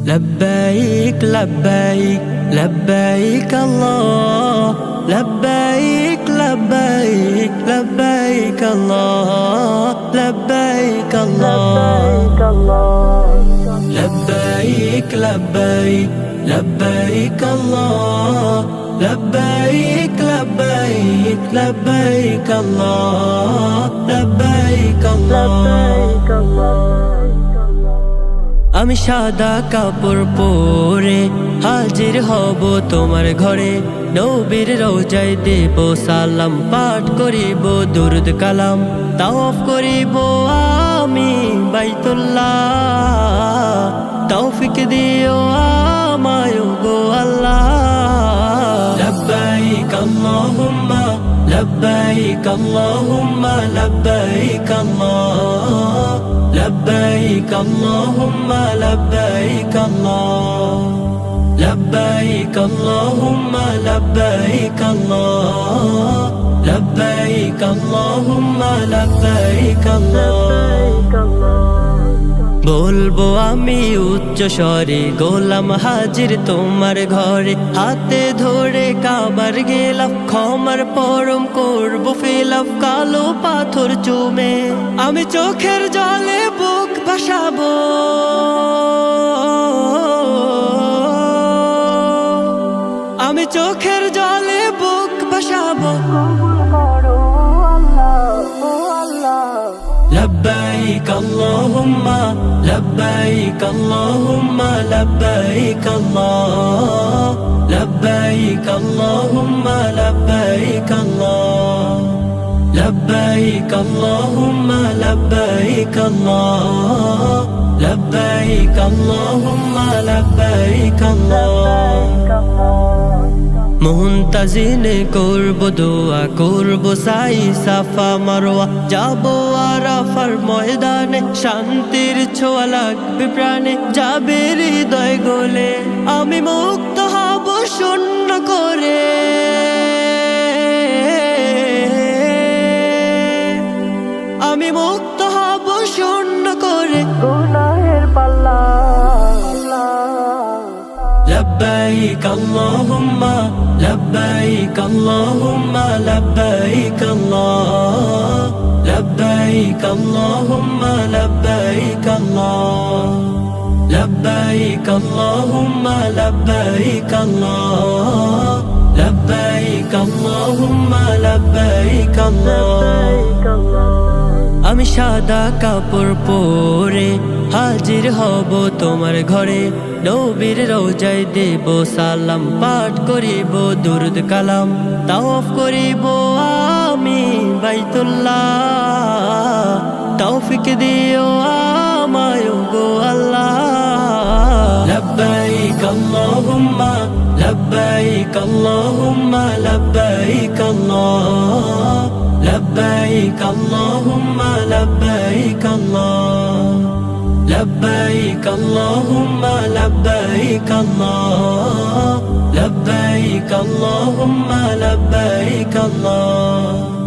لبيك لبيك لبيك الله لبيك لبيك لبيك الله لبيك الله لبيك لبيك لبيك الله لبيك لبيك لبيك الله لبيك الله আমি সাদা কাপড় পরে হাজির হব তোমার ঘরে নবীর রওজায় দেব সালাম পাঠ করিব দুরুদ কালাম তাওয়াফ করিব আমি বাইতুল্লাহ তৌফিক দিও আমায় গো আল্লাহ লব্বাইক আল্লাহুম্মা লব্বাইক আল্লাহুম্মা লব্বাইক আল্লাহ لبيك اللهم لبيك الله لبيك اللهم لبيك الله لبيك اللهم لبيك الله বলবো আমি উচ্চ স্বরে গোলাম হাজির তোমার ঘরে হাতে ধরে কাবার গেলাম ক্ষমার পরম করব ফিলাপ কালো পাথর চুমে আমি চোখের জলে বুক ভাসাবো আমি চোখের জলে বুক ভাসাবো لبيك اللهم لبيك اللهم لبيك الله لبيك اللهم لبيك الله لبيك اللهم لبيك الله لبيك اللهم لبيك الله মুনতাজিনে করব দোয়া করব সাই সাফা মারওয়া যাব আরাফার ময়দানে শান্তির ছোঁয়া লাগবে প্রাণে যাবে হৃদয় গলে আমি মুক্ত হব শূন্য করে আমি মুক্ত হব শূন্য করে গুনাহের পাল্লা لبيك اللهم لبيك اللهم لبيك الله لبيك اللهم لبيك الله لبيك اللهم لبيك الله لبيك اللهم لبيك الله আমি সাদা কাপড় পরে হাজির হব তোমার ঘরে নবীর রওজায় দেব সালাম পাঠ করিব দুরুদ কালাম তাওয়াফ করিব আমি বাইতুল্লাহ তৌফিক দিও আমায় গো আল্লাহ লব্বাইক আল্লাহুম্মা লব্বাইক আল্লাহুম্মা লব্বাইক আল্লাহ لبيك اللهم لبيك الله لبيك اللهم لبيك الله لبيك اللهم لبيك الله